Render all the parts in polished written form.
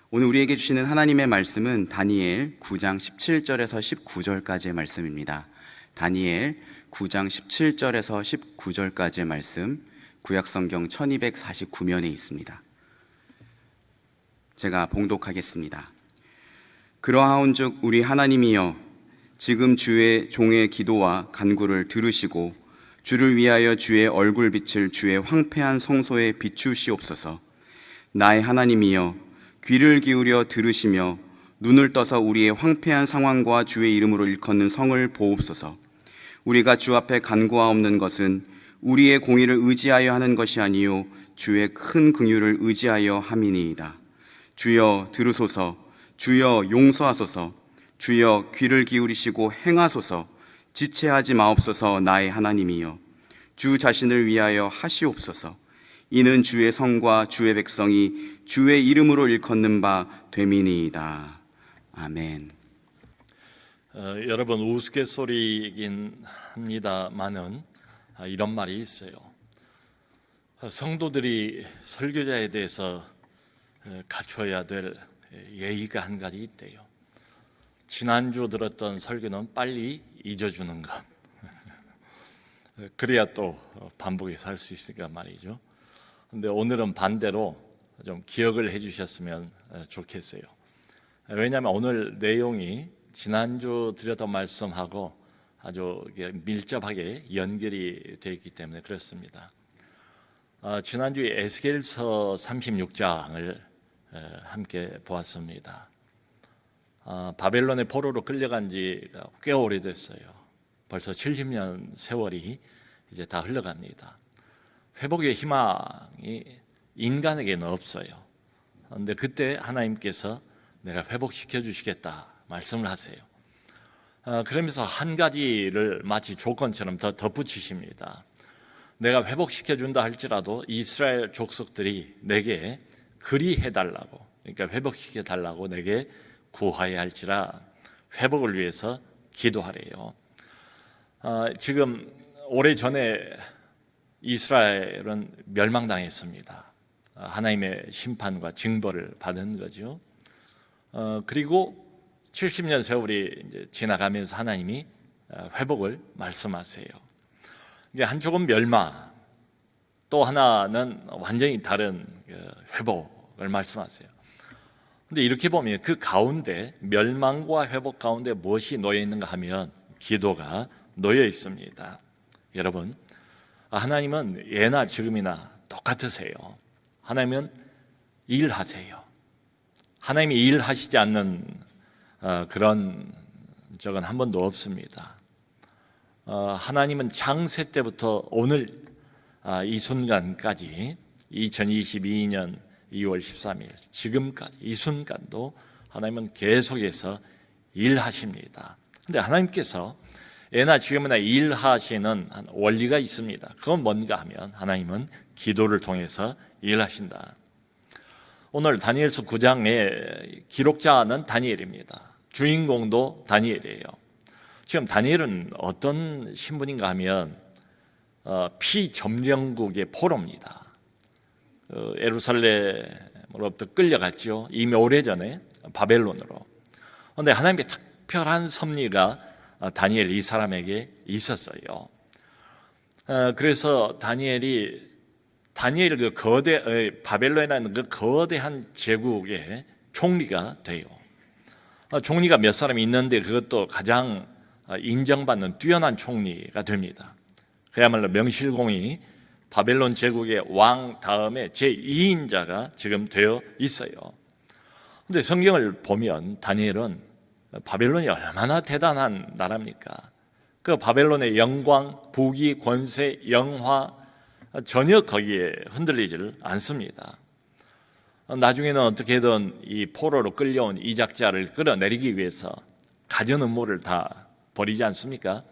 오늘 우리에게 주시는 하나님의 말씀은 다니엘 9장 17절에서 19절까지의 말씀입니다. 다니엘 9장 17절에서 19절까지의 말씀, 구약성경 1249면에 있습니다. 제가 봉독하겠습니다. 그러하온즉 우리 하나님이여, 지금 주의 종의 기도와 간구를 들으시고 주를 위하여 주의 얼굴빛을 주의 황폐한 성소에 비추시옵소서. 나의 하나님이여, 귀를 기울여 들으시며 눈을 떠서 우리의 황폐한 상황과 주의 이름으로 일컫는 성을 보옵소서. 우리가 주 앞에 간구하옵는 것은 우리의 공의를 의지하여 하는 것이 아니요 주의 큰 긍휼을 의지하여 함이니이다. 주여 들으소서. 주여 용서하소서. 주여 귀를 기울이시고 행하소서. 지체하지 마옵소서. 나의 하나님이여, 주 자신을 위하여 하시옵소서. 이는 주의 성과 주의 백성이 주의 이름으로 일컫는 바 됨이니이다. 아멘. 여러분, 우스갯소리이긴 합니다만은 이런 말이 있어요. 성도들이 설교자에 대해서 갖춰야 될 예의가 한 가지 있대요. 지난주 들었던 설교는 빨리 잊어주는 것. 그래야 또 반복해서 할 수 있으니까 말이죠. 근데 오늘은 반대로 좀 기억을 해주셨으면 좋겠어요. 왜냐하면 오늘 내용이 지난주 드렸던 말씀하고 아주 밀접하게 연결이 되어 있기 때문에 그렇습니다. 지난주에 에스겔서 36장을 함께 보았습니다. 바벨론의 포로로 끌려간 지가 꽤 오래됐어요. 벌써 70년 세월이 이제 다 흘러갑니다. 회복의 희망이 인간에게는 없어요. 그런데 그때 하나님께서 내가 회복시켜 주시겠다 말씀을 하세요. 그러면서 한 가지를 마치 조건처럼 더 덧붙이십니다. 내가 회복시켜 준다 할지라도 이스라엘 족속들이 내게 그리해 달라고, 그러니까 회복시켜 달라고 내게 구하여야 할지라 회복을 위해서 기도하래요. 지금 오래전에 이스라엘은 멸망당했습니다. 하나님의 심판과 징벌을 받은 거죠. 그리고 70년 세월이 이제 지나가면서 하나님이 회복을 말씀하세요. 이게 한쪽은 멸망, 또 하나는 완전히 다른 회복을 말씀하세요. 근데 이렇게 보면 그 가운데, 멸망과 회복 가운데 무엇이 놓여 있는가 하면 기도가 놓여 있습니다. 여러분, 하나님은 예나 지금이나 똑같으세요. 하나님은 일하세요. 하나님이 일하시지 않는 그런 적은 한 번도 없습니다. 하나님은 창세 때부터 오늘 이 순간까지 2022년 2월 13일 지금까지 이 순간도 하나님은 계속해서 일하십니다. 그런데 하나님께서 예나 지금이나 일하시는 원리가 있습니다. 그건 뭔가 하면 하나님은 기도를 통해서 일하신다. 오늘 다니엘서 9장의 기록자는 다니엘입니다. 주인공도 다니엘이에요. 지금 다니엘은 어떤 신분인가 하면 피점령국의 포로입니다. 예루살렘으로부터 끌려갔죠. 이미 오래전에 바벨론으로. 그런데 하나님의 특별한 섭리가 다니엘 이 사람에게 있었어요. 그래서 다니엘이 그 바벨론이라는 그 거대한 제국의 총리가 돼요. 총리가 몇 사람이 있는데 그것도 가장 인정받는 뛰어난 총리가 됩니다. 그야말로 명실공히 바벨론 제국의 왕 다음에 제2인자가 지금 되어 있어요. 그런데 성경을 보면 다니엘은 바벨론이 얼마나 대단한 나라입니까? 그 바벨론의 영광, 부귀, 권세, 영화 전혀 거기에 흔들리질 않습니다. 나중에는 어떻게든 이 포로로 끌려온 이작자를 끌어내리기 위해서 가진 음모를 다 벌이지 않습니까?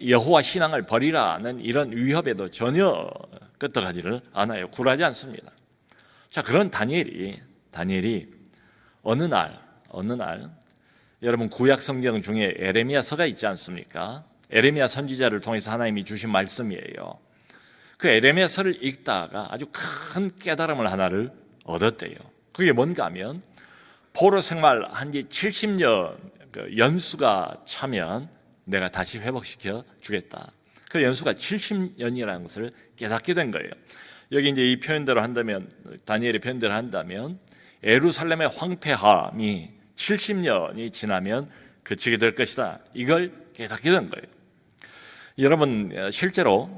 여호와 신앙을 버리라는 이런 위협에도 전혀 끄떡하지를 않아요. 굴하지 않습니다. 자, 그런 다니엘이 어느 날 여러분, 구약 성경 중에 에레미야서가 있지 않습니까? 에레미야 선지자를 통해서 하나님이 주신 말씀이에요. 그 에레미야서를 읽다가 아주 큰 깨달음을 하나를 얻었대요. 그게 뭔가 하면 포로 생활한 지 70년 연수가 차면 내가 다시 회복시켜 주겠다. 그 연수가 70년이라는 것을 깨닫게 된 거예요. 여기 이제 이 표현대로 한다면, 다니엘의 표현대로 한다면 예루살렘의 황폐함이 70년이 지나면 그치게 될 것이다. 이걸 깨닫게 된 거예요. 여러분, 실제로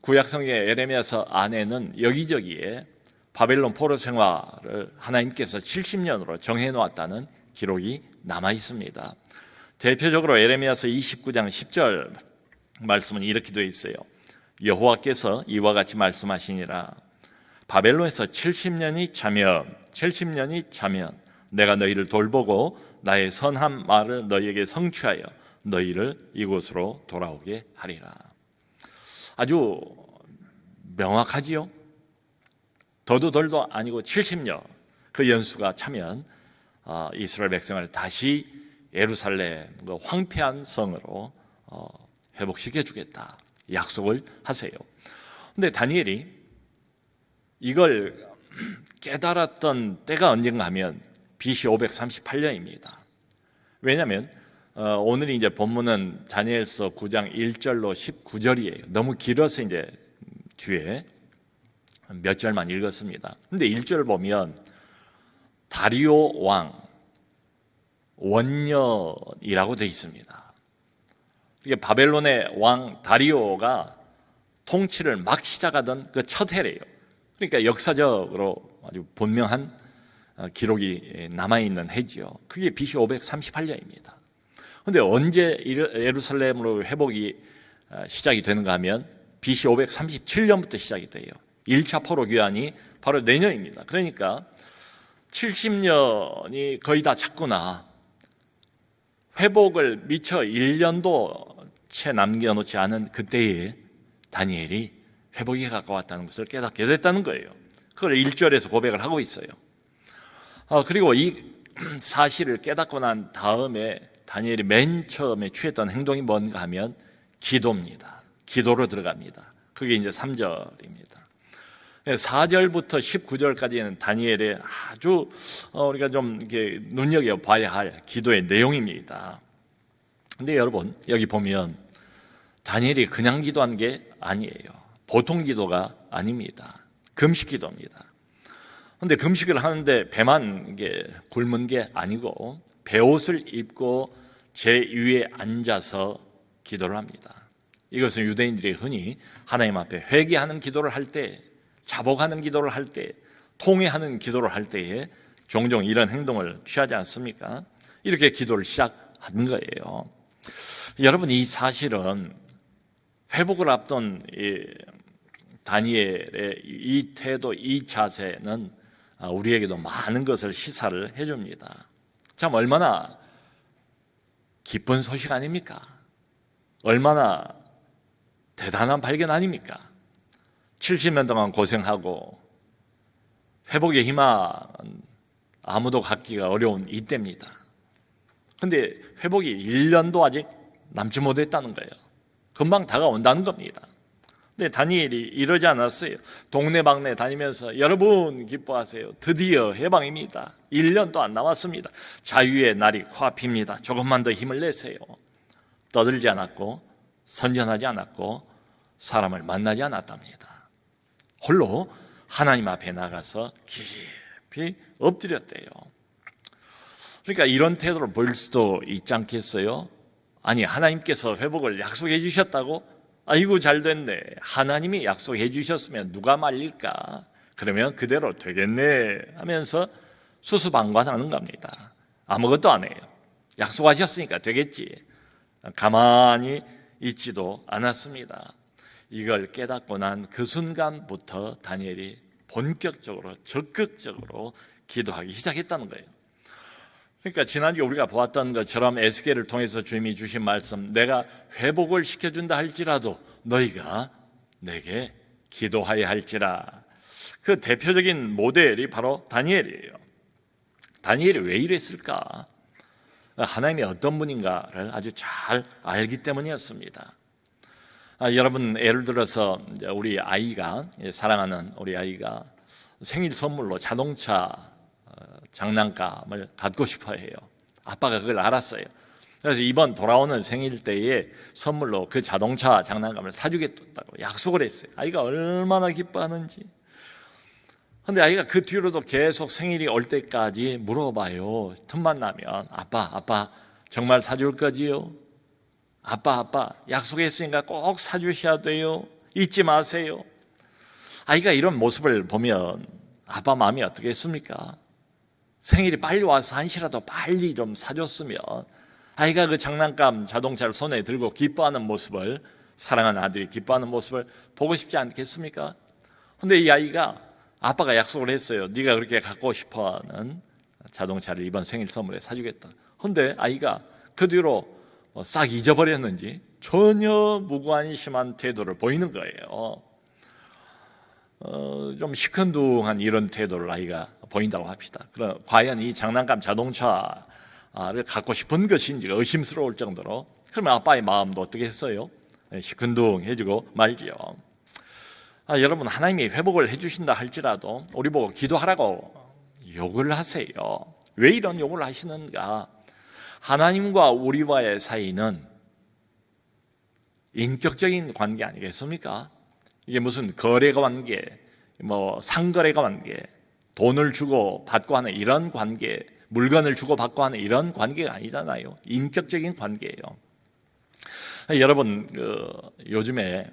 구약성경의 에레미야서 안에는 여기저기에 바벨론 포로 생활을 하나님께서 70년으로 정해 놓았다는 기록이 남아 있습니다. 대표적으로 에레미야서 29장 10절 말씀은 이렇게 되어 있어요. 여호와께서 이와 같이 말씀하시니라. 바벨론에서 70년이 차면 내가 너희를 돌보고 나의 선한 말을 너희에게 성취하여 너희를 이곳으로 돌아오게 하리라. 아주 명확하지요. 더도 덜도 아니고 70년 그 연수가 차면 이스라엘 백성을 다시 예루살렘 황폐한 성으로 회복시켜 주겠다 약속을 하세요. 근데 다니엘이 이걸 깨달았던 때가 언젠가 하면 BC 538년입니다. 왜냐하면 오늘이 이제 본문은 다니엘서 9장 1절로 19절이에요. 너무 길어서 이제 뒤에 몇 절만 읽었습니다. 근데 1절 보면 다리오 왕 원년이라고 되어 있습니다. 이게 바벨론의 왕 다리오가 통치를 막 시작하던 그 첫 해래요. 그러니까 역사적으로 아주 분명한 기록이 남아있는 해지요. 그게 BC 538년입니다. 그런데 언제 예루살렘으로 회복이 시작이 되는가 하면 BC 537년부터 시작이 돼요. 1차 포로 귀환이 바로 내년입니다. 그러니까 70년이 거의 다 찼구나. 회복을 미처 1년도 채 남겨놓지 않은 그때에 다니엘이 회복이 가까웠다는 것을 깨닫게 됐다는 거예요. 그걸 1절에서 고백을 하고 있어요. 그리고 이 사실을 깨닫고 난 다음에 다니엘이 맨 처음에 취했던 행동이 뭔가 하면 기도입니다. 기도로 들어갑니다. 그게 이제 3절입니다. 4절부터 19절까지는 다니엘의 아주 우리가 좀 이렇게 눈여겨봐야 할 기도의 내용입니다. 근데 여러분, 여기 보면 다니엘이 그냥 기도한 게 아니에요. 보통 기도가 아닙니다. 금식 기도입니다. 근데 금식을 하는데 배만 굶은 게 아니고 베옷을 입고 제 위에 앉아서 기도를 합니다. 이것은 유대인들이 흔히 하나님 앞에 회개하는 기도를 할 때, 자복하는 기도를 할 때, 통회하는 기도를 할 때에 종종 이런 행동을 취하지 않습니까? 이렇게 기도를 시작한 거예요. 여러분, 이 사실은 회복을 앞둔 다니엘의 이 태도, 이 자세는 우리에게도 많은 것을 시사를 해줍니다. 참 얼마나 기쁜 소식 아닙니까? 얼마나 대단한 발견 아닙니까? 70년 동안 고생하고 회복의 희망은 아무도 갖기가 어려운 이때입니다. 그런데 회복이 1년도 아직 남지 못했다는 거예요. 금방 다가온다는 겁니다. 근데 다니엘이 이러지 않았어요. 동네방네 다니면서 여러분 기뻐하세요. 드디어 해방입니다. 1년도 안 남았습니다. 자유의 날이 코앞입니다. 조금만 더 힘을 내세요. 떠들지 않았고 선전하지 않았고 사람을 만나지 않았답니다. 홀로 하나님 앞에 나가서 깊이 엎드렸대요. 그러니까 이런 태도를 보일 수도 있지 않겠어요? 아니, 하나님께서 회복을 약속해 주셨다고? 아이고 잘 됐네. 하나님이 약속해 주셨으면 누가 말릴까? 그러면 그대로 되겠네 하면서 수수방관하는 겁니다. 아무것도 안 해요. 약속하셨으니까 되겠지. 가만히 있지도 않았습니다. 이걸 깨닫고 난 그 순간부터 다니엘이 본격적으로 적극적으로 기도하기 시작했다는 거예요. 그러니까 지난주에 우리가 보았던 것처럼 에스겔을 통해서 주님이 주신 말씀, 내가 회복을 시켜준다 할지라도 너희가 내게 기도하여야 할지라. 그 대표적인 모델이 바로 다니엘이에요. 다니엘이 왜 이랬을까? 하나님이 어떤 분인가를 아주 잘 알기 때문이었습니다. 여러분, 예를 들어서 우리 아이가, 사랑하는 우리 아이가 생일 선물로 자동차 장난감을 갖고 싶어 해요. 아빠가 그걸 알았어요. 그래서 이번 돌아오는 생일 때에 선물로 그 자동차 장난감을 사주겠다고 약속을 했어요. 아이가 얼마나 기뻐하는지. 근데 아이가 그 뒤로도 계속 생일이 올 때까지 물어봐요. 틈만 나면 아빠 정말 사줄 거지요? 아빠 약속했으니까 꼭 사주셔야 돼요. 잊지 마세요. 아이가 이런 모습을 보면 아빠 마음이 어떻겠습니까? 생일이 빨리 와서 한시라도 빨리 좀 사줬으면 아이가 그 장난감 자동차를 손에 들고 기뻐하는 모습을, 사랑하는 아들이 기뻐하는 모습을 보고 싶지 않겠습니까? 근데 이 아이가 아빠가 약속을 했어요. 네가 그렇게 갖고 싶어하는 자동차를 이번 생일 선물에 사주겠다. 근데 아이가 그 뒤로 싹 잊어버렸는지 전혀 무관심한 태도를 보이는 거예요. 좀 시큰둥한 이런 태도를 아이가 보인다고 합시다. 그럼 과연 이 장난감 자동차를 갖고 싶은 것인지 의심스러울 정도로, 그러면 아빠의 마음도 어떻게 했어요? 시큰둥해지고 말지요. 여러분, 하나님이 회복을 해주신다 할지라도 우리 보고 기도하라고 욕을 하세요. 왜 이런 욕을 하시는가? 하나님과 우리와의 사이는 인격적인 관계 아니겠습니까? 이게 무슨 거래 관계, 상거래 관계, 돈을 주고 받고 하는 이런 관계, 물건을 주고 받고 하는 이런 관계가 아니잖아요. 인격적인 관계예요. 여러분, 요즘에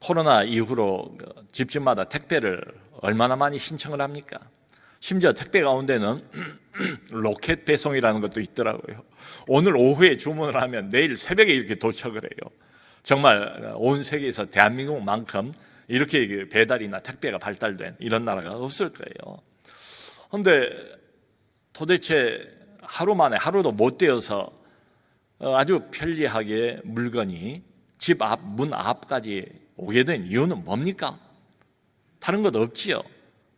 코로나 이후로 집집마다 택배를 얼마나 많이 신청을 합니까? 심지어 택배 가운데는 로켓 배송이라는 것도 있더라고요. 오늘 오후에 주문을 하면 내일 새벽에 이렇게 도착을 해요. 정말 온 세계에서 대한민국만큼 이렇게 배달이나 택배가 발달된 이런 나라가 없을 거예요. 그런데 도대체 하루 만에, 하루도 못 되어서 아주 편리하게 물건이 집 앞, 문 앞까지 오게 된 이유는 뭡니까? 다른 것 없지요.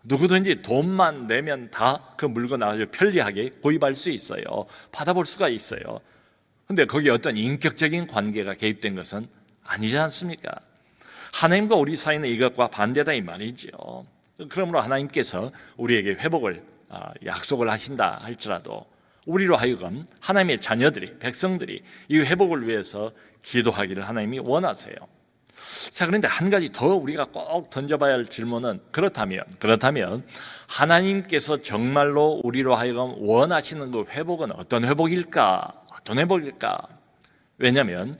누구든지 돈만 내면 다 그 물건을 아주 편리하게 구입할 수 있어요. 받아볼 수가 있어요. 그런데 거기에 어떤 인격적인 관계가 개입된 것은 아니지 않습니까? 하나님과 우리 사이는 이것과 반대다 이 말이죠. 그러므로 하나님께서 우리에게 회복을 약속을 하신다 할지라도 우리로 하여금 하나님의 자녀들이, 백성들이 이 회복을 위해서 기도하기를 하나님이 원하세요. 자, 그런데 한 가지 더 우리가 꼭 던져봐야 할 질문은 그렇다면 하나님께서 정말로 우리로 하여금 원하시는 그 회복은 어떤 회복일까? 왜냐하면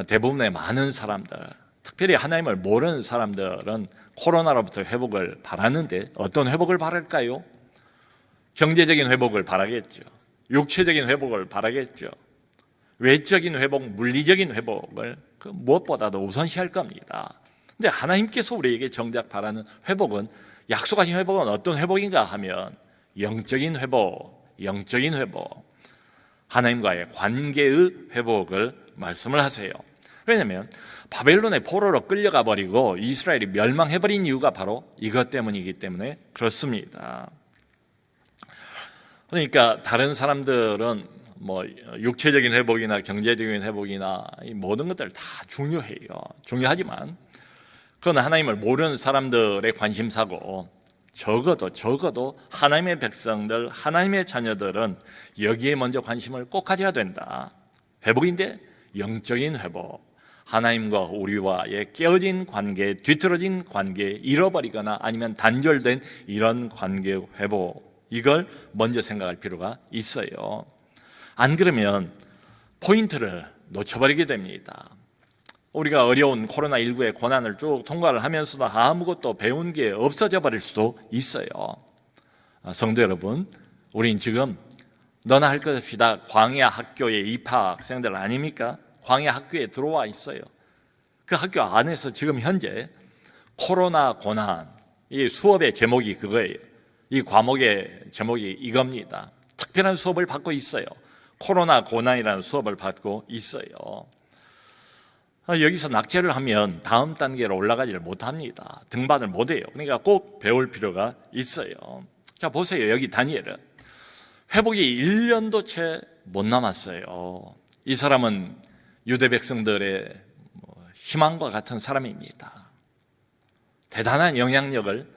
대부분의 많은 사람들, 특별히 하나님을 모르는 사람들은 코로나로부터 회복을 바라는데 어떤 회복을 바랄까요? 경제적인 회복을 바라겠죠. 육체적인 회복을 바라겠죠. 외적인 회복, 물리적인 회복을 무엇보다도 우선시할 겁니다. 근데 하나님께서 우리에게 정작 바라는 회복은, 약속하신 회복은 어떤 회복인가 하면 영적인 회복, 하나님과의 관계의 회복을 말씀을 하세요. 왜냐하면 바벨론의 포로로 끌려가 버리고 이스라엘이 멸망해버린 이유가 바로 이것 때문이기 때문에 그렇습니다. 그러니까 다른 사람들은 육체적인 회복이나 경제적인 회복이나 이 모든 것들 다 중요해요. 중요하지만 그건 하나님을 모르는 사람들의 관심사고, 적어도 하나님의 백성들, 하나님의 자녀들은 여기에 먼저 관심을 꼭 가져야 된다. 회복인데 영적인 회복, 하나님과 우리와의 깨어진 관계, 뒤틀어진 관계, 잃어버리거나 아니면 단절된 이런 관계 회복, 이걸 먼저 생각할 필요가 있어요. 안 그러면 포인트를 놓쳐버리게 됩니다. 우리가 어려운 코로나19의 고난을 쭉 통과를 하면서도 아무것도 배운 게 없어져 버릴 수도 있어요. 성도 여러분, 우린 지금 너나 할 것 없이 다 광야 학교에 입학 학생들 아닙니까? 광야 학교에 들어와 있어요. 그 학교 안에서 지금 현재 코로나 고난, 이 수업의 제목이 그거예요. 이 과목의 제목이 이겁니다. 특별한 수업을 받고 있어요. 코로나 고난이라는 수업을 받고 있어요. 여기서 낙제를 하면 다음 단계로 올라가지를 못합니다. 등반을 못해요. 그러니까 꼭 배울 필요가 있어요. 자, 보세요. 여기 다니엘은 회복이 1년도 채 못 남았어요. 이 사람은 유대 백성들의 희망과 같은 사람입니다. 대단한 영향력을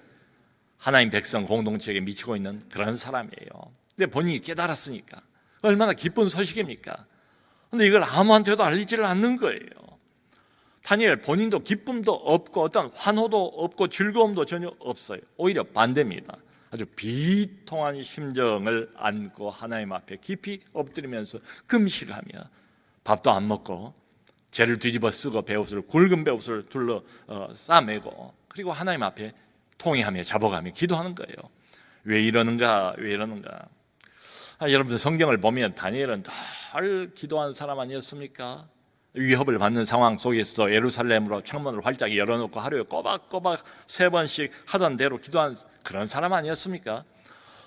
하나님 백성 공동체에게 미치고 있는 그런 사람이에요. 근데 본인이 깨달았으니까 얼마나 기쁜 소식입니까? 근데 이걸 아무한테도 알리지를 않는 거예요. 다니엘 본인도 기쁨도 없고 어떤 환호도 없고 즐거움도 전혀 없어요. 오히려 반대입니다. 아주 비통한 심정을 안고 하나님 앞에 깊이 엎드리면서 금식하며 밥도 안 먹고 죄를 뒤집어 쓰고 베옷을 굵은 베옷을 둘러 싸매고 그리고 하나님 앞에 통회하며 잡아가며 기도하는 거예요. 왜 이러는가? 왜 이러는가? 여러분들 성경을 보면 다니엘은 늘 기도한 사람 아니었습니까? 위협을 받는 상황 속에서도 예루살렘으로 창문을 활짝 열어놓고 하루에 꼬박꼬박 3번씩 하던 대로 기도한 그런 사람 아니었습니까?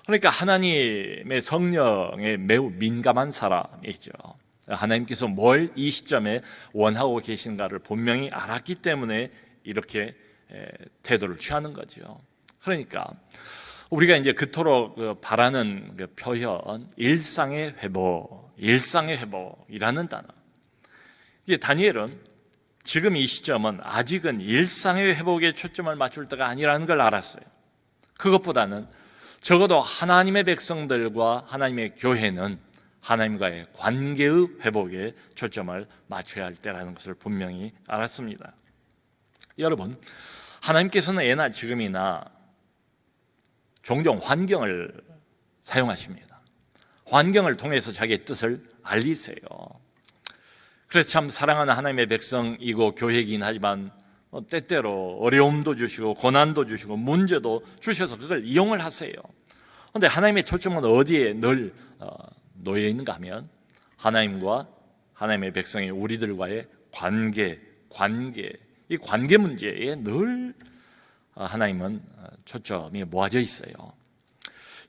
그러니까 하나님의 성령에 매우 민감한 사람이죠. 하나님께서 뭘 이 시점에 원하고 계신가를 분명히 알았기 때문에 이렇게 태도를 취하는 거죠. 그러니까 우리가 이제 그토록 바라는 그 표현 일상의 회복이라는 단어. 이제 다니엘은 지금 이 시점은 아직은 일상의 회복에 초점을 맞출 때가 아니라는 걸 알았어요. 그것보다는 적어도 하나님의 백성들과 하나님의 교회는 하나님과의 관계의 회복에 초점을 맞춰야 할 때라는 것을 분명히 알았습니다. 여러분, 하나님께서는 예나 지금이나 종종 환경을 사용하십니다. 환경을 통해서 자기의 뜻을 알리세요. 그래서 참 사랑하는 하나님의 백성이고 교회이긴 하지만 때때로 어려움도 주시고 고난도 주시고 문제도 주셔서 그걸 이용을 하세요. 그런데 하나님의 초점은 어디에 늘 놓여 있는가 하면 하나님과 하나님의 백성이 우리들과의 관계 이 관계 문제에 늘 하나님은 초점이 모아져 있어요.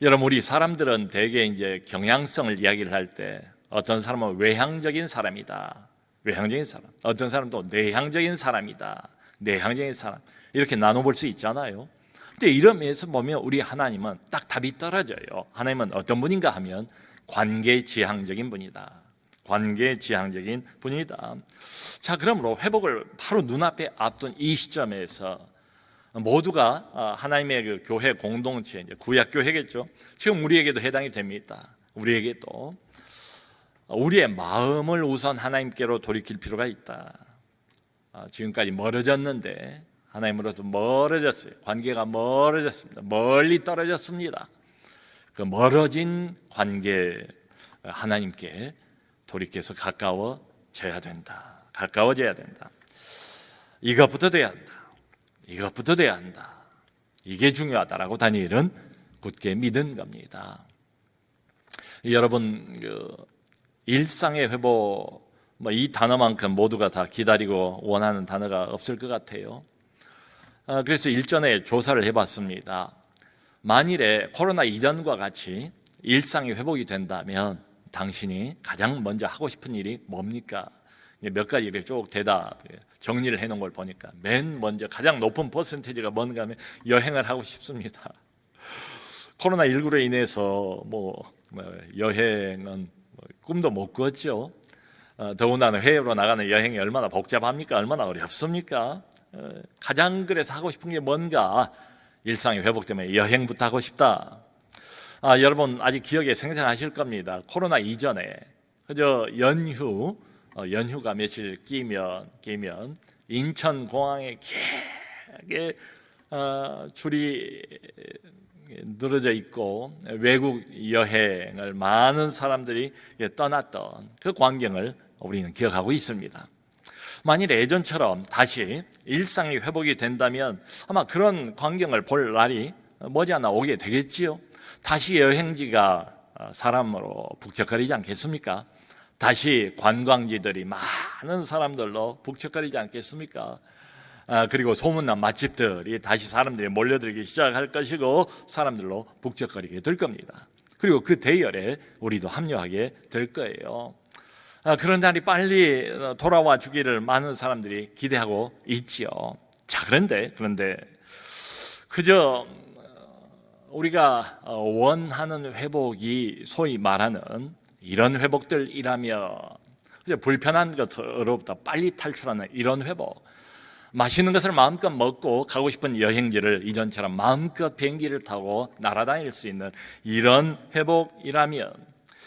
여러분, 우리 사람들은 대개 이제 경향성을 이야기를 할 때 어떤 사람은 외향적인 사람이다. 외향적인 사람. 어떤 사람은 또 내향적인 사람이다. 내향적인 사람. 이렇게 나눠볼 수 있잖아요. 근데 이런 면에서 보면 우리 하나님은 딱 답이 떨어져요. 하나님은 어떤 분인가 하면 관계지향적인 분이다. 관계지향적인 분이다. 자, 그러므로 회복을 바로 눈앞에 앞둔 이 시점에서 모두가 하나님의 그 교회 공동체, 이제 구약교회겠죠. 지금 우리에게도 해당이 됩니다. 우리에게도 우리의 마음을 우선 하나님께로 돌이킬 필요가 있다. 지금까지 멀어졌는데 하나님으로부터 멀어졌어요. 관계가 멀어졌습니다. 멀리 떨어졌습니다. 그 멀어진 관계 하나님께 돌이켜서 가까워져야 된다. 가까워져야 된다. 이것부터 돼야 한다. 이것부터 돼야 한다. 이게 중요하다라고 다니엘은 굳게 믿은 겁니다. 여러분, 일상의 회복, 이 단어만큼 모두가 다 기다리고 원하는 단어가 없을 것 같아요. 그래서 일전에 조사를 해봤습니다. 만일에 코로나 이전과 같이 일상이 회복이 된다면 당신이 가장 먼저 하고 싶은 일이 뭡니까? 몇 가지 이렇게 쭉 대답 정리를 해놓은 걸 보니까 맨 먼저 가장 높은 퍼센테이지가 뭔가 하면 여행을 하고 싶습니다. 코로나19로 인해서 여행은 꿈도 못 꾸었죠. 더군다나 해외로 나가는 여행이 얼마나 복잡합니까? 얼마나 어렵습니까? 가장 그래서 하고 싶은 게 뭔가? 일상이 회복되면 여행부터 하고 싶다. 여러분 아직 기억에 생생하실 겁니다. 코로나 이전에 그저 연휴가 며칠 끼면 인천공항에 길게 줄이 늘어져 있고 외국 여행을 많은 사람들이 떠났던 그 광경을 우리는 기억하고 있습니다. 만일 예전처럼 다시 일상이 회복이 된다면 아마 그런 광경을 볼 날이 머지않아 오게 되겠지요. 다시 여행지가 사람으로 북적거리지 않겠습니까? 다시 관광지들이 많은 사람들로 북적거리지 않겠습니까? 그리고 소문난 맛집들이 다시 사람들이 몰려들기 시작할 것이고 사람들로 북적거리게 될 겁니다. 그리고 그 대열에 우리도 합류하게 될 거예요. 그런 날이 빨리 돌아와 주기를 많은 사람들이 기대하고 있지요. 자, 그런데 그저 우리가 원하는 회복이 소위 말하는 이런 회복들이라면 불편한 것으로부터 빨리 탈출하는 이런 회복, 맛있는 것을 마음껏 먹고 가고 싶은 여행지를 이전처럼 마음껏 비행기를 타고 날아다닐 수 있는 이런 회복이라면,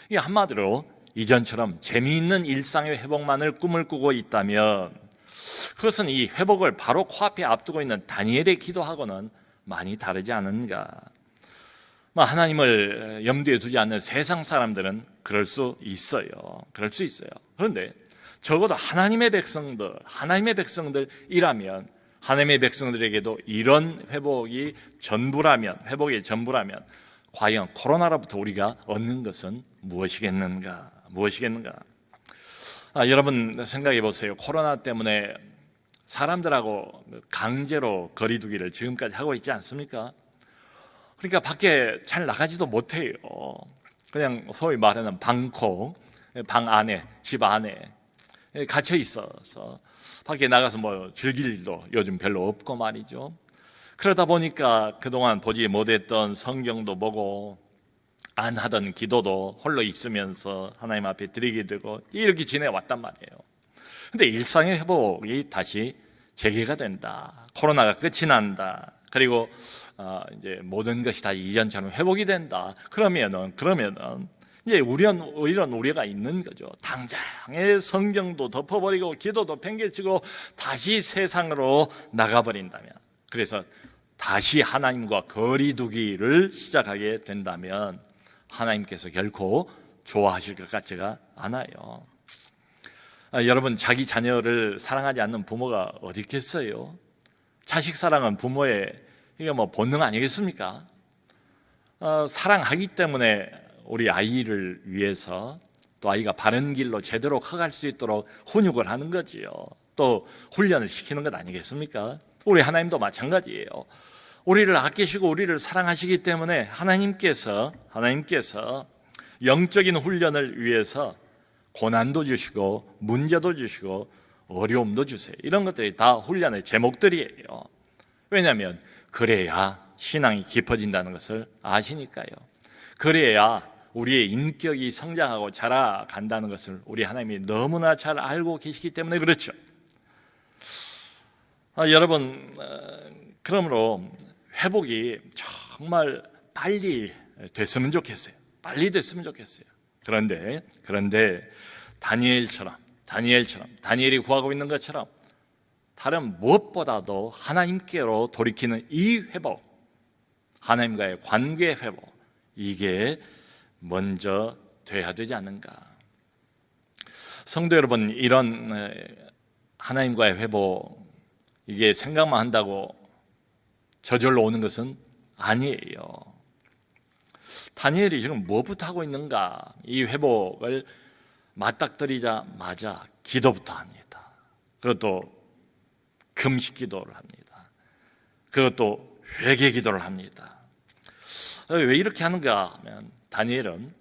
이게 한마디로 이전처럼 재미있는 일상의 회복만을 꿈을 꾸고 있다면 그것은 이 회복을 바로 코앞에 앞두고 있는 다니엘의 기도하고는 많이 다르지 않은가. 하나님을 염두에 두지 않는 세상 사람들은 그럴 수 있어요. 그런데 적어도 하나님의 백성들이라면, 하나님의 백성들에게도 이런 회복이 전부라면 과연 코로나로부터 우리가 얻는 것은 무엇이겠는가? 여러분 생각해 보세요. 코로나 때문에 사람들하고 강제로 거리 두기를 지금까지 하고 있지 않습니까? 그러니까 밖에 잘 나가지도 못해요. 그냥 소위 말하는 방콕, 방 안에, 집 안에 갇혀 있어서 밖에 나가서 즐길 일도 요즘 별로 없고 말이죠. 그러다 보니까 그동안 보지 못했던 성경도 보고 안 하던 기도도 홀로 있으면서 하나님 앞에 드리게 되고 이렇게 지내왔단 말이에요. 근데 일상의 회복이 다시 재개가 된다. 코로나가 끝이 난다. 그리고 이제 모든 것이 다 이전처럼 회복이 된다. 그러면은 이제 이런 우려가 있는 거죠. 당장의 성경도 덮어버리고 기도도 팽개치고 다시 세상으로 나가버린다면, 그래서 다시 하나님과 거리두기를 시작하게 된다면 하나님께서 결코 좋아하실 것 같지가 않아요. 여러분, 자기 자녀를 사랑하지 않는 부모가 어디 있겠어요? 자식 사랑은 부모의 이게 본능 아니겠습니까? 사랑하기 때문에 우리 아이를 위해서 또 아이가 바른 길로 제대로 커갈 수 있도록 훈육을 하는 거지요. 또 훈련을 시키는 것 아니겠습니까? 우리 하나님도 마찬가지예요. 우리를 아끼시고 우리를 사랑하시기 때문에 하나님께서 영적인 훈련을 위해서 고난도 주시고 문제도 주시고 어려움도 주세요. 이런 것들이 다 훈련의 제목들이에요. 왜냐하면 그래야 신앙이 깊어진다는 것을 아시니까요. 그래야 우리의 인격이 성장하고 자라간다는 것을 우리 하나님이 너무나 잘 알고 계시기 때문에 그렇죠. 여러분, 그러므로 회복이 정말 빨리 됐으면 좋겠어요. 그런데 다니엘이 구하고 있는 것처럼 다른 무엇보다도 하나님께로 돌이키는 이 회복, 하나님과의 관계 회복, 이게 먼저 돼야 되지 않는가. 성도 여러분, 이런 하나님과의 회복, 이게 생각만 한다고 저절로 오는 것은 아니에요. 다니엘이 지금 뭐부터 하고 있는가? 이 회복을 맞닥뜨리자마자 기도부터 합니다. 그것도 금식 기도를 합니다. 그것도 회개 기도를 합니다. 왜 이렇게 하는가 하면, 다니엘은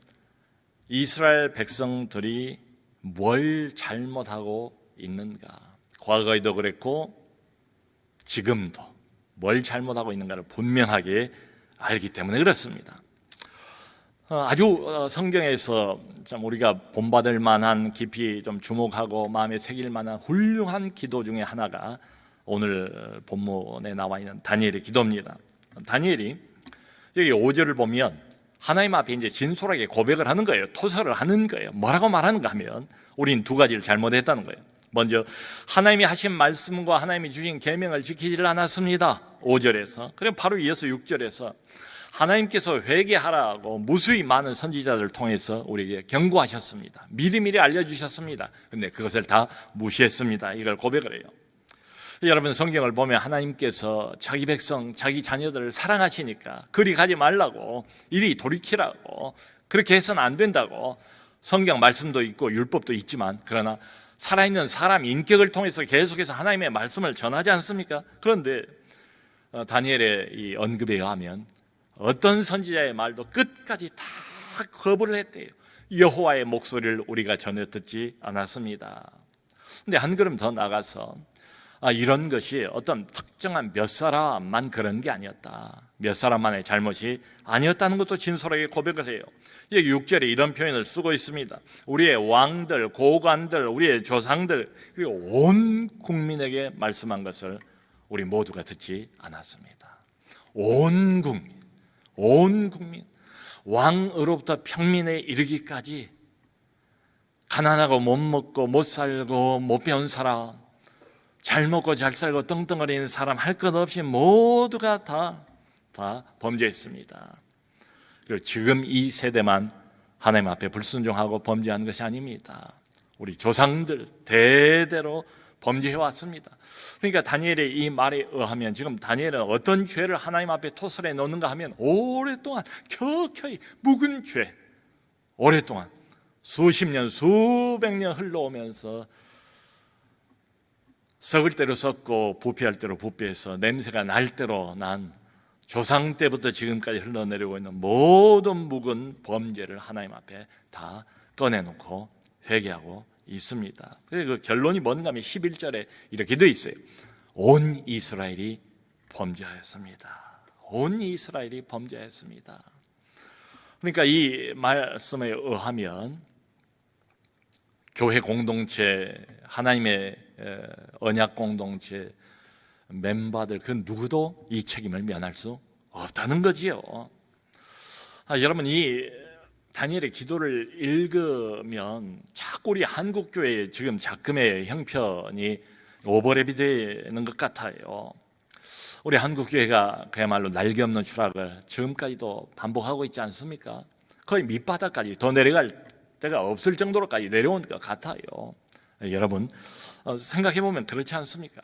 이스라엘 백성들이 뭘 잘못하고 있는가, 과거에도 그랬고 지금도 뭘 잘못하고 있는가를 분명하게 알기 때문에 그렇습니다. 아주 성경에서 좀 우리가 본받을 만한, 깊이 좀 주목하고 마음에 새길 만한 훌륭한 기도 중에 하나가 오늘 본문에 나와 있는 다니엘의 기도입니다. 다니엘이 여기 5절을 보면 하나님 앞에 이제 진솔하게 고백을 하는 거예요. 토설을 하는 거예요. 뭐라고 말하는가 하면, 우린 두 가지를 잘못했다는 거예요. 먼저 하나님이 하신 말씀과 하나님이 주신 계명을 지키지를 않았습니다. 5절에서. 그리고 바로 이어서 6절에서 하나님께서 회개하라고 무수히 많은 선지자들을 통해서 우리에게 경고하셨습니다. 미리미리 알려주셨습니다. 그런데 그것을 다 무시했습니다. 이걸 고백을 해요. 여러분, 성경을 보면 하나님께서 자기 백성, 자기 자녀들을 사랑하시니까 그리 가지 말라고, 이리 돌이키라고, 그렇게 해서는 안 된다고 성경 말씀도 있고 율법도 있지만, 그러나 살아있는 사람 인격을 통해서 계속해서 하나님의 말씀을 전하지 않습니까? 그런데 다니엘의 이 언급에 의하면 어떤 선지자의 말도 끝까지 다 거부를 했대요. 여호와의 목소리를 우리가 전혀 듣지 않았습니다. 근데 한 걸음 더 나가서 이런 것이 어떤 특정한 몇 사람만 그런 게 아니었다. 몇 사람만의 잘못이 아니었다는 것도 진솔하게 고백을 해요. 여기 6절에 이런 표현을 쓰고 있습니다. 우리의 왕들, 고관들, 우리의 조상들, 그리고 온 국민에게 말씀한 것을 우리 모두가 듣지 않았습니다. 온 국민, 왕으로부터 평민에 이르기까지 가난하고 못 먹고 못 살고 못 배운 사람, 잘 먹고 잘 살고 떵떵거리는 사람 할 것 없이 모두가 다 범죄했습니다. 그리고 지금 이 세대만 하나님 앞에 불순종하고 범죄한 것이 아닙니다. 우리 조상들 대대로 범죄해왔습니다. 그러니까 다니엘의 이 말에 의하면 지금 다니엘은 어떤 죄를 하나님 앞에 토설해 놓는가 하면 오랫동안 켜켜이 묵은 죄, 오랫동안 수십 년, 수백 년 흘러오면서 썩을 대로 썩고 부패할 대로 부패해서 냄새가 날 대로 난 조상 때부터 지금까지 흘러내려오고 있는 모든 묵은 범죄를 하나님 앞에 다 꺼내놓고 회개하고 있습니다. 그래서 그 결론이 뭔가 하면 11절에 이렇게 되어 있어요. 온 이스라엘이 범죄하였습니다. 온 이스라엘이 범죄하였습니다. 그러니까 이 말씀에 의하면 교회 공동체, 하나님의 언약 공동체 멤버들 그 누구도 이 책임을 면할 수 없다는 거지요. 여러분, 이 다니엘의 기도를 읽으면 자꾸 우리 한국 교회의 지금 작금의 형편이 오버랩이 되는 것 같아요. 우리 한국 교회가 그야말로 날개 없는 추락을 지금까지도 반복하고 있지 않습니까? 거의 밑바닥까지 더 내려갈 때가 없을 정도로까지 내려온 것 같아요. 여러분, 생각해 보면 그렇지 않습니까?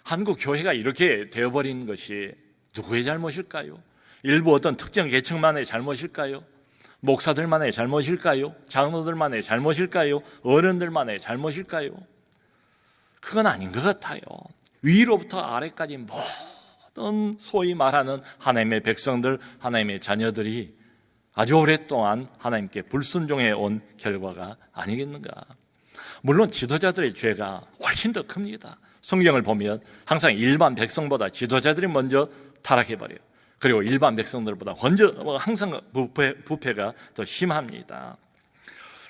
한국 교회가 이렇게 되어버린 것이 누구의 잘못일까요? 일부 어떤 특정 계층만의 잘못일까요? 목사들만의 잘못일까요? 장로들만의 잘못일까요? 어른들만의 잘못일까요? 그건 아닌 것 같아요. 위로부터 아래까지 모든 소위 말하는 하나님의 백성들, 하나님의 자녀들이 아주 오랫동안 하나님께 불순종해 온 결과가 아니겠는가? 물론 지도자들의 죄가 훨씬 더 큽니다. 성경을 보면 항상 일반 백성보다 지도자들이 먼저 타락해버려요. 그리고 일반 백성들보다 항상 부패가 더 심합니다.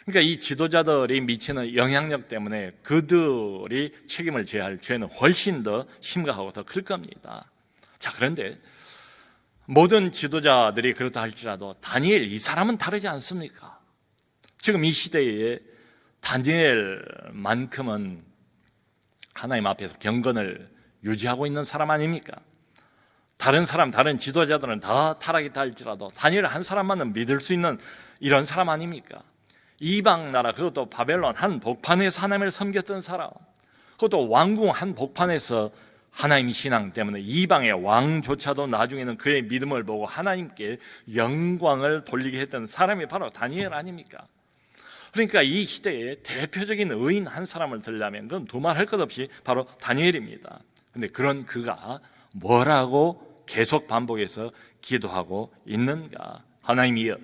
그러니까 이 지도자들이 미치는 영향력 때문에 그들이 책임을 져야 할 죄는 훨씬 더 심각하고 더 클 겁니다. 자, 그런데 모든 지도자들이 그렇다 할지라도 다니엘 이 사람은 다르지 않습니까? 지금 이 시대에 다니엘만큼은 하나님 앞에서 경건을 유지하고 있는 사람 아닙니까? 다른 지도자들은 다 타락이다 할지라도 다니엘 한 사람만은 믿을 수 있는 이런 사람 아닙니까? 이방 나라, 그것도 바벨론 한 복판에서 하나님을 섬겼던 사람, 그것도 왕궁 한 복판에서 하나님 신앙 때문에 이방의 왕조차도 나중에는 그의 믿음을 보고 하나님께 영광을 돌리게 했던 사람이 바로 다니엘 아닙니까? 그러니까 이 시대에 대표적인 의인 한 사람을 들려면 그건 두말할 것 없이 바로 다니엘입니다. 그런데 그런 그가 뭐라고 계속 반복해서 기도하고 있는가? 하나님이여,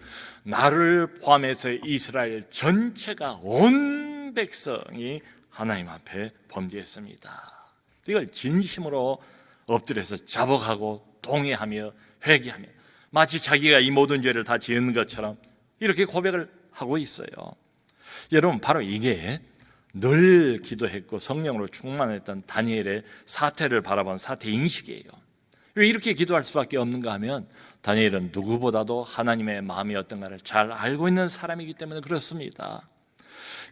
나를 포함해서 이스라엘 전체가 온 백성이 하나님 앞에 범죄했습니다. 이걸 진심으로 엎드려서 자복하고 동의하며 회개하며 마치 자기가 이 모든 죄를 다 지은 것처럼 이렇게 고백을 하고 있어요. 여러분, 바로 이게 늘 기도했고 성령으로 충만했던 다니엘의 사태를 바라본 사태 인식이에요. 왜 이렇게 기도할 수밖에 없는가 하면 다니엘은 누구보다도 하나님의 마음이 어떤가를 잘 알고 있는 사람이기 때문에 그렇습니다.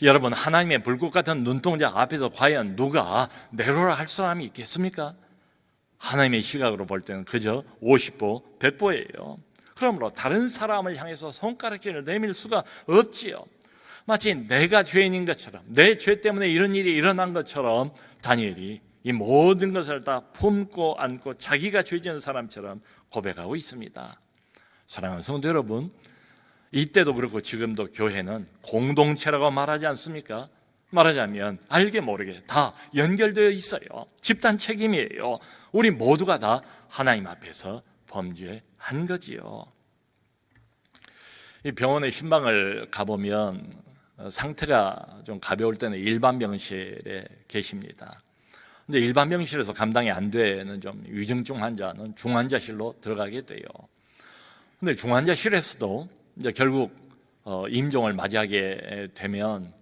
여러분, 하나님의 불꽃 같은 눈동자 앞에서 과연 누가 내로라 할 사람이 있겠습니까? 하나님의 시각으로 볼 때는 그저 50보 100보예요. 그러므로 다른 사람을 향해서 손가락질을 내밀 수가 없지요. 마치 내가 죄인인 것처럼, 내 죄 때문에 이런 일이 일어난 것처럼 다니엘이 이 모든 것을 다 품고 안고 자기가 죄 지은 사람처럼 고백하고 있습니다. 사랑하는 성도 여러분, 이때도 그렇고 지금도 교회는 공동체라고 말하지 않습니까? 말하자면 알게 모르게 다 연결되어 있어요. 집단 책임이에요. 우리 모두가 다 하나님 앞에서 범죄한 거지요. 이 병원에 신방을 가보면 상태가 좀 가벼울 때는 일반 병실에 계십니다. 근데 일반 병실에서 감당이 안 되는 좀 위중증 환자는 중환자실로 들어가게 돼요. 근데 중환자실에서도 이제 결국 임종을 맞이하게 되면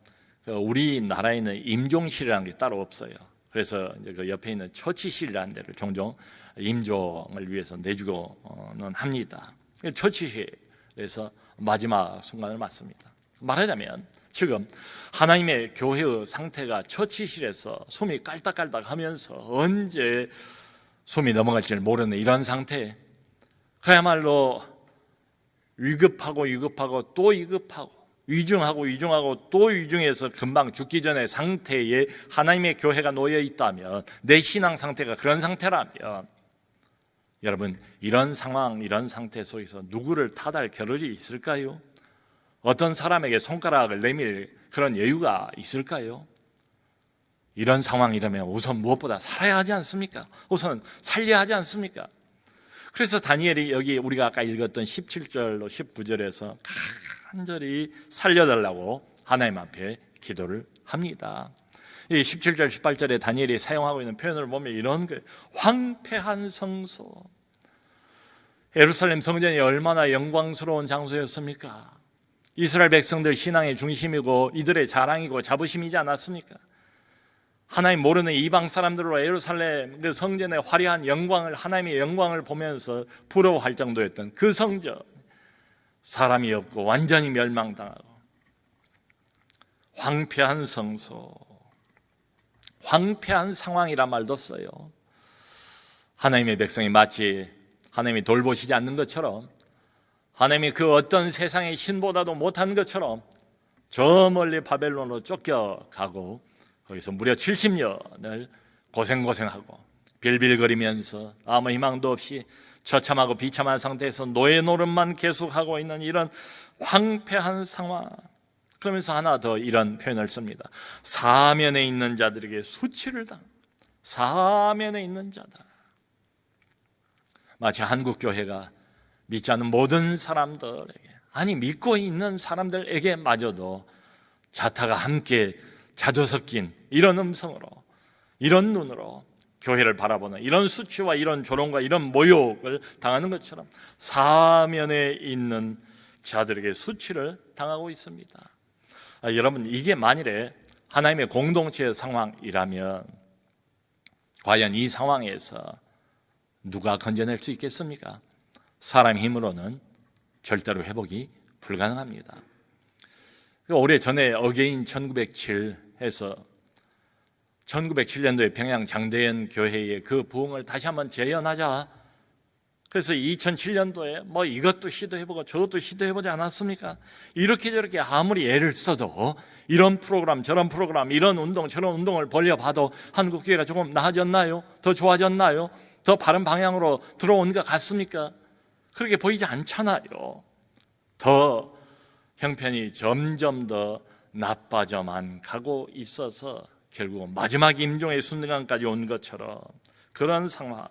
우리나라에는 임종실이라는 게 따로 없어요. 그래서 이제 그 옆에 있는 처치실이라는 데를 종종 임종을 위해서 내주고는 합니다. 처치실에서 마지막 순간을 맞습니다. 말하자면 지금 하나님의 교회의 상태가 처치실에서 숨이 깔딱깔딱 하면서 언제 숨이 넘어갈지를 모르는 이런 상태, 그야말로 위급하고 또 위급하고 위중하고 또 위중해서 금방 죽기 전에 상태에 하나님의 교회가 놓여 있다면, 내 신앙 상태가 그런 상태라면, 여러분 이런 상황, 이런 상태 속에서 누구를 탓할 겨를이 있을까요? 어떤 사람에게 손가락을 내밀 그런 여유가 있을까요? 이런 상황이라면 우선 무엇보다 살아야 하지 않습니까? 우선 살려야 하지 않습니까? 그래서 다니엘이 여기 우리가 아까 읽었던 17절로 19절에서 간절히 살려달라고 하나님 앞에 기도를 합니다. 이 17절 18절에 다니엘이 사용하고 있는 표현을 보면 이런 거예요. 황폐한 성소. 예루살렘 성전이 얼마나 영광스러운 장소였습니까? 이스라엘 백성들 신앙의 중심이고 이들의 자랑이고 자부심이지 않았습니까? 하나님 모르는 이방 사람들로 예루살렘 그 성전의 화려한 영광을, 하나님의 영광을 보면서 부러워할 정도였던 그 성전, 사람이 없고 완전히 멸망당하고 황폐한 성소, 황폐한 상황이란 말도 써요. 하나님의 백성이 마치 하나님이 돌보시지 않는 것처럼, 하나님이 그 어떤 세상의 신보다도 못한 것처럼 저 멀리 바벨론으로 쫓겨가고 거기서 무려 70년을 고생하고 빌빌거리면서 아무 희망도 없이 처참하고 비참한 상태에서 노예 노릇만 계속하고 있는 이런 황폐한 상황. 그러면서 하나 더 이런 표현을 씁니다. 사면에 있는 자들에게 수치를 당. 사면에 있는 자다. 마치 한국 교회가 믿지 않는 모든 사람들에게, 아니 믿고 있는 사람들에게 마저도 자타가 함께 자주 섞인 이런 음성으로, 이런 눈으로 교회를 바라보는 이런 수치와 이런 조롱과 이런 모욕을 당하는 것처럼 사면에 있는 자들에게 수치를 당하고 있습니다. 여러분, 이게 만일에 하나님의 공동체의 상황이라면 과연 이 상황에서 누가 건져낼 수 있겠습니까? 사람 힘으로는 절대로 회복이 불가능합니다. 오래전에 어게인 1907 해서 1907년도에 평양 장대현 교회의 그 부흥을 다시 한번 재현하자. 그래서 2007년도에 뭐 이것도 시도해보고 저것도 시도해보지 않았습니까? 이렇게 저렇게 아무리 애를 써도 이런 프로그램 저런 프로그램, 이런 운동 저런 운동을 벌려봐도 한국교회가 조금 나아졌나요? 더 좋아졌나요? 더 바른 방향으로 들어온 것 같습니까? 그렇게 보이지 않잖아요. 더 형편이 점점 더 나빠져만 가고 있어서 결국 마지막 임종의 순간까지 온 것처럼 그런 상황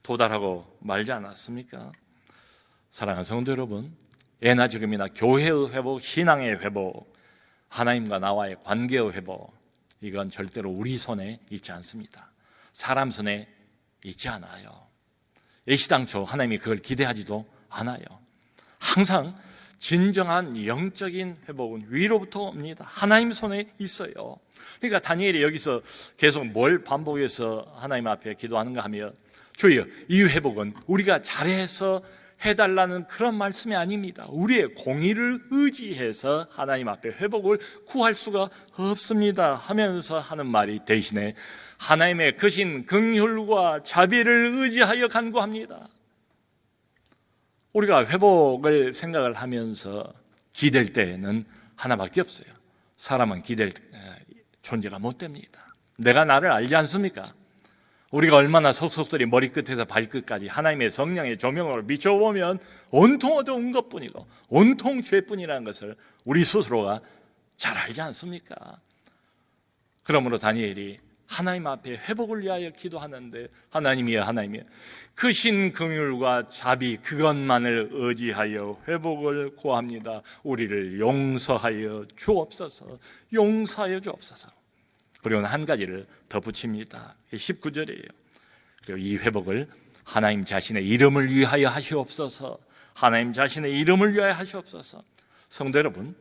도달하고 말지 않았습니까? 사랑하는 성도 여러분, 예나 지금이나 교회의 회복, 신앙의 회복, 하나님과 나와의 관계의 회복, 이건 절대로 우리 손에 있지 않습니다. 사람 손에 있지 않아요. 애시당초 하나님이 그걸 기대하지도 않아요. 항상 진정한 영적인 회복은 위로부터 옵니다. 하나님 손에 있어요. 그러니까 다니엘이 여기서 계속 뭘 반복해서 하나님 앞에 기도하는가 하면, 주여, 이 회복은 우리가 잘해서 해달라는 그런 말씀이 아닙니다. 우리의 공의를 의지해서 하나님 앞에 회복을 구할 수가 없습니다 하면서 하는 말이 대신에 하나님의 크신 긍휼과 자비를 의지하여 간구합니다. 우리가 회복을 생각을 하면서 기댈 때는 하나밖에 없어요. 사람은 기댈 존재가 못 됩니다. 내가 나를 알지 않습니까? 우리가 얼마나 속속들이 머리끝에서 발끝까지 하나님의 성령의 조명으로 비춰보면 온통 어두운 것뿐이고 온통 죄뿐이라는 것을 우리 스스로가 잘 알지 않습니까? 그러므로 다니엘이 하나님 앞에 회복을 위하여 기도하는데, 하나님이여 하나님이여, 크신 긍휼과 자비 그것만을 의지하여 회복을 구합니다. 우리를 용서하여 주옵소서. 용서하여 주옵소서. 그리고 한 가지를 덧붙입니다. 19절이에요. 그리고 이 회복을 하나님 자신의 이름을 위하여 하시옵소서. 하나님 자신의 이름을 위하여 하시옵소서. 성도 여러분,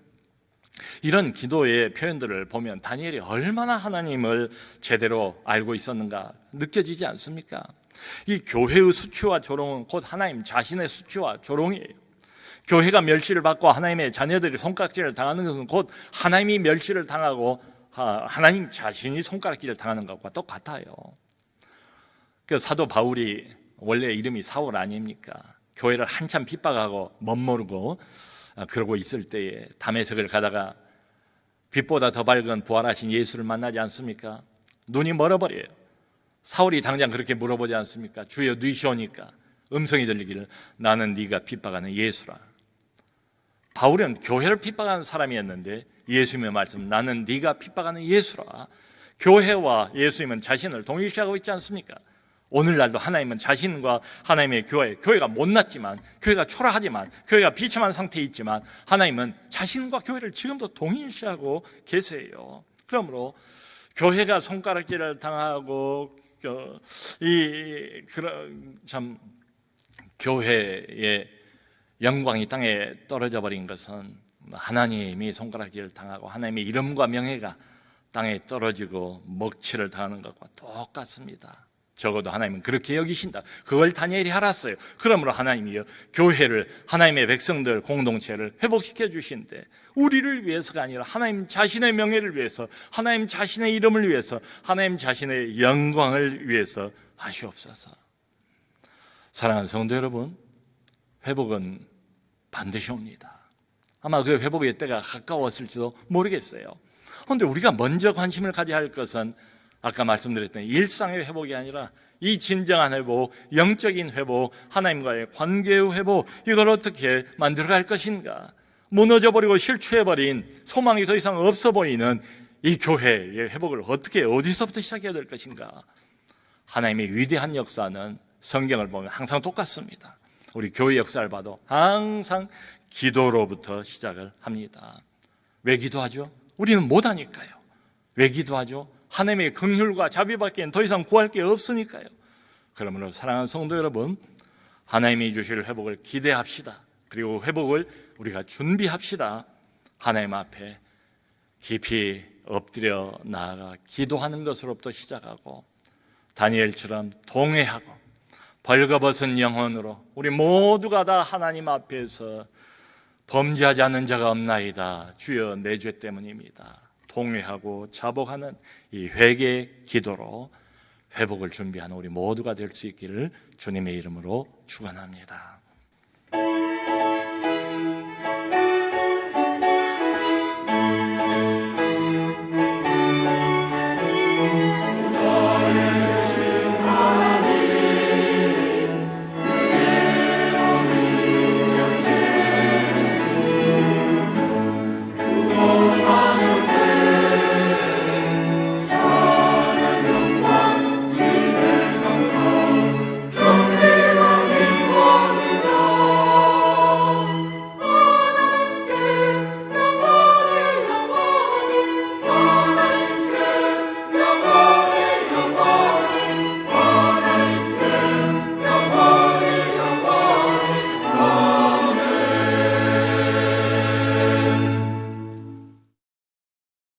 이런 기도의 표현들을 보면 다니엘이 얼마나 하나님을 제대로 알고 있었는가 느껴지지 않습니까? 이 교회의 수치와 조롱은 곧 하나님 자신의 수치와 조롱이에요. 교회가 멸시를 받고 하나님의 자녀들이 손가락질을 당하는 것은 곧 하나님이 멸시를 당하고 하나님 자신이 손가락질을 당하는 것과 똑같아요. 그 사도 바울이 원래 이름이 사울 아닙니까? 교회를 한참 핍박하고 멋모르고 그러고 있을 때에 다메섹을 가다가 빛보다 더 밝은 부활하신 예수를 만나지 않습니까? 눈이 멀어버려요. 사울이 당장 그렇게 물어보지 않습니까? 주여 누이시오니까 음성이 들리기를 나는 네가 핍박하는 예수라. 바울은 교회를 핍박하는 사람이었는데 예수님의 말씀 나는 네가 핍박하는 예수라. 교회와 예수님은 자신을 동일시하고 있지 않습니까? 오늘날도 하나님은 자신과 하나님의 교회가 못났지만, 교회가 초라하지만, 교회가 비참한 상태에 있지만 하나님은 자신과 교회를 지금도 동일시하고 계세요. 그러므로 교회가 손가락질을 당하고 참 교회의 영광이 땅에 떨어져 버린 것은 하나님이 손가락질을 당하고 하나님의 이름과 명예가 땅에 떨어지고 먹칠을 당하는 것과 똑같습니다. 적어도 하나님은 그렇게 여기신다. 그걸 다니엘이 알았어요. 그러므로 하나님이요 교회를, 하나님의 백성들 공동체를 회복시켜 주신데 우리를 위해서가 아니라 하나님 자신의 명예를 위해서, 하나님 자신의 이름을 위해서, 하나님 자신의 영광을 위해서 하시옵소서. 사랑하는 성도 여러분, 회복은 반드시 옵니다. 아마 그 회복의 때가 가까웠을지도 모르겠어요. 그런데 우리가 먼저 관심을 가져야 할 것은 아까 말씀드렸던 일상의 회복이 아니라 이 진정한 회복, 영적인 회복, 하나님과의 관계의 회복, 이걸 어떻게 만들어갈 것인가? 무너져버리고 실추해버린, 소망이 더 이상 없어 보이는 이 교회의 회복을 어떻게, 어디서부터 시작해야 될 것인가? 하나님의 위대한 역사는 성경을 보면 항상 똑같습니다. 우리 교회 역사를 봐도 항상 기도로부터 시작을 합니다. 왜 기도하죠? 우리는 못하니까요. 왜 기도하죠? 하나님의 긍휼과 자비밖에 더 이상 구할 게 없으니까요. 그러므로 사랑하는 성도 여러분, 하나님이 주실 회복을 기대합시다. 그리고 회복을 우리가 준비합시다. 하나님 앞에 깊이 엎드려 나아가 기도하는 것으로부터 시작하고 다니엘처럼 동회하고 벌거벗은 영혼으로 우리 모두가 다 하나님 앞에서 범죄하지 않는 자가 없나이다. 주여 내 죄 때문입니다. 동회하고 자복하는 이 회개 기도로 회복을 준비하는 우리 모두가 될 수 있기를 주님의 이름으로 축원합니다.